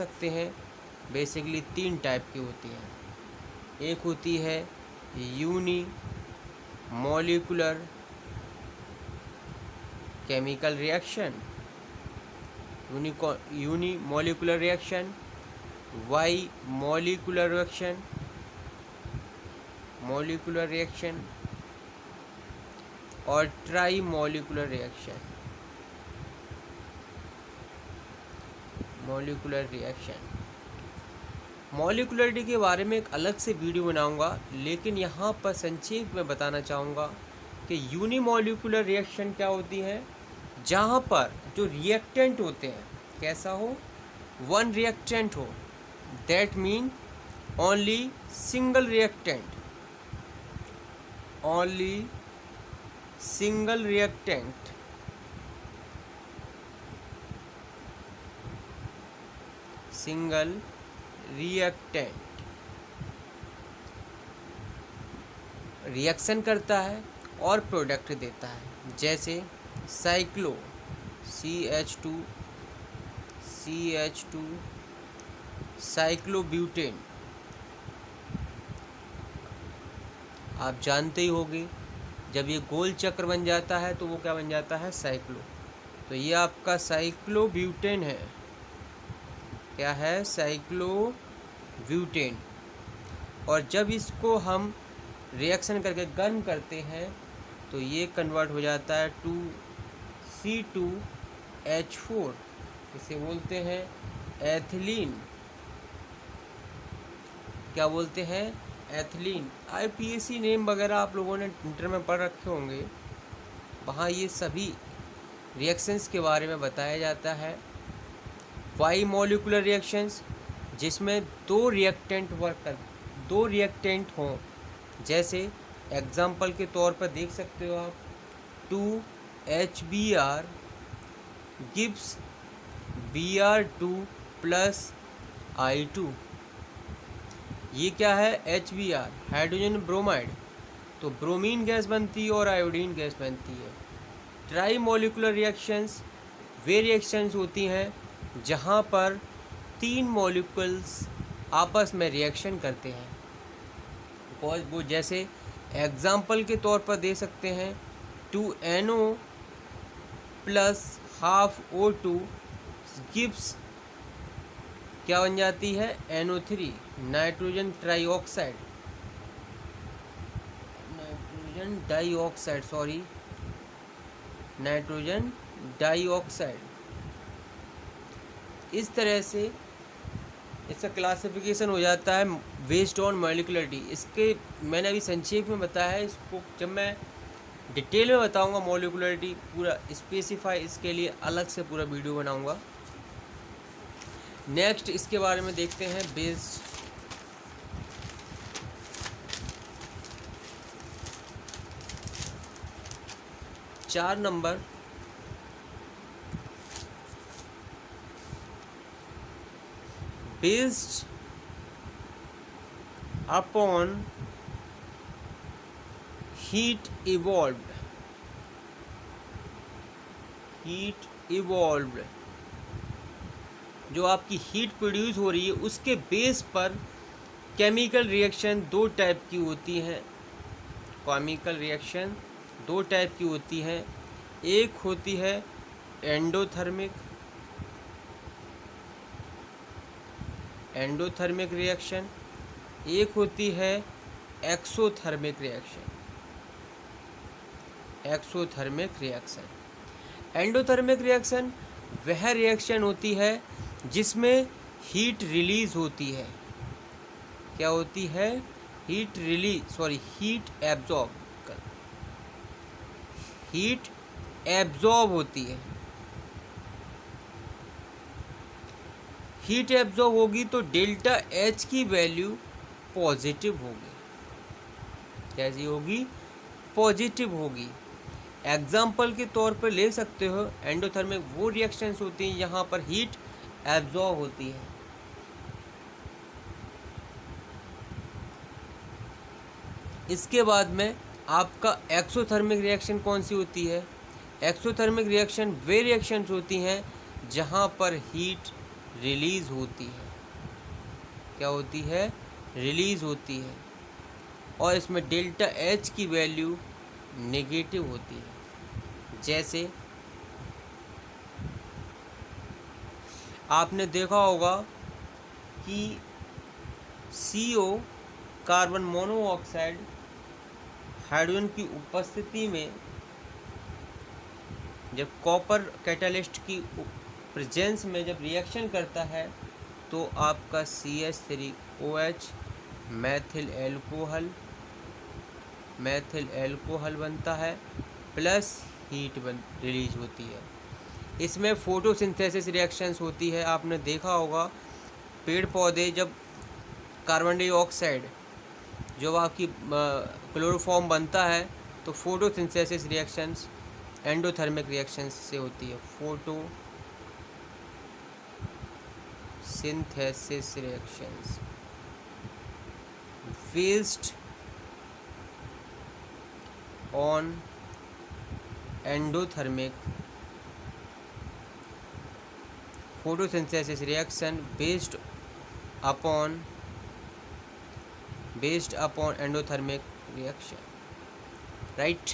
सकते हैं बेसिकली तीन टाइप की होती हैं। एक होती है unimolecular chemical reaction, unimolecular reaction, bimolecular reaction और ट्राई मॉलिक्यूलर रिएक्शन। मॉलिक्यूलरिटी के बारे में एक अलग से वीडियो बनाऊंगा, लेकिन यहाँ पर संक्षेप में बताना चाहूँगा कि यूनिमॉलिक्यूलर रिएक्शन क्या होती है, जहाँ पर जो रिएक्टेंट होते हैं कैसा हो, वन रिएक्टेंट हो, that mean only single reactant, single reactant reaction करता है और प्रोडक्ट देता है, जैसे साइक्लो CH2 साइक्लोब्यूटेन। आप जानते ही होंगे, जब ये गोल चक्र बन जाता है तो वो क्या बन जाता है, साइक्लो। तो ये आपका साइक्लोब्यूटेन है। क्या है, साइक्लोब्यूटेन। और जब इसको हम रिएक्शन करके गर्म करते हैं तो ये कन्वर्ट हो जाता है टू C2H4, इसे बोलते हैं एथिलीन। क्या बोलते हैं, एथिलीन। IPAC नेम वगैरह आप लोगों ने इंटर में पढ़ रखे होंगे, वहाँ ये सभी रिएक्शंस के बारे में बताया जाता है। वाई मॉलिक्यूलर रिएक्शंस, जिसमें दो रिएक्टेंट हों, जैसे एग्जाम्पल के तौर पर देख सकते हो आप 2HBr गिव्स Br2+I2। ये क्या है, HBr हाइड्रोजन ब्रोमाइड, तो ब्रोमीन गैस बनती है और आयोडीन गैस बनती है। ट्राई मॉलिक्यूलर रिएक्शंस वे रिएक्शंस होती हैं जहाँ पर तीन मॉलिक्यूल्स आपस में रिएक्शन करते हैं। वो जैसे एग्जाम्पल के तौर पर दे सकते हैं 2NO + ½ O2 गिव्स, क्या बन जाती है, NO3 नाइट्रोजन डाइऑक्साइड। इस तरह से इसका क्लासिफिकेशन हो जाता है बेस्ड ऑन मॉलिक्यूलरिटी। इसके मैंने अभी संक्षेप में बताया है, इसको जब मैं डिटेल में बताऊंगा मॉलिक्यूलरिटी पूरा स्पेसिफाई, इसके लिए अलग से पूरा वीडियो बनाऊंगा। नेक्स्ट इसके बारे में देखते हैं based 4 number based upon heat evolved, जो आपकी हीट प्रोड्यूस हो रही है उसके बेस पर केमिकल रिएक्शन दो टाइप की होती हैं। केमिकल रिएक्शन दो टाइप की होती हैं, एक होती है एंडोथर्मिक रिएक्शन, एक होती है एक्सोथर्मिक रिएक्शन। एंडोथर्मिक रिएक्शन वह रिएक्शन होती है जिसमें हीट रिलीज होती है। क्या होती है, हीट एब्जॉर्ब होती है। हीट एब्जॉर्ब होगी तो डेल्टा H की वैल्यू पॉजिटिव होगी। कैसी होगी, पॉजिटिव होगी। एग्जाम्पल के तौर पर ले सकते हो, एंडोथर्मिक वो रिएक्शंस होती हैं यहाँ पर हीट एब्जॉर्ब होती है। इसके बाद में आपका एक्सोथर्मिक रिएक्शन कौन सी होती है, एक्सोथर्मिक रिएक्शन वे रिएक्शंस होती हैं जहाँ पर हीट रिलीज होती है। क्या होती है? रिलीज होती है। और इसमें डेल्टा एच की वैल्यू नेगेटिव होती है। जैसे आपने देखा होगा कि CO कार्बन मोनोऑक्साइड हाइड्रोजन की उपस्थिति में जब कॉपर कैटालिस्ट की प्रेजेंस में जब रिएक्शन करता है तो आपका CH3OH मैथिल एल्कोहल बनता है, प्लस हीट रिलीज होती है। इसमें फोटोसिंथेसिस रिएक्शंस होती है। आपने देखा होगा पेड़ पौधे जब कार्बन डाइऑक्साइड जो आपकी क्लोरोफॉर्म बनता है तो फोटोसिंथेसिस रिएक्शंस एंडोथर्मिक रिएक्शंस से होती है। Photosynthesis reactions based on endothermic photosynthesis reaction based upon endothermic reaction, right?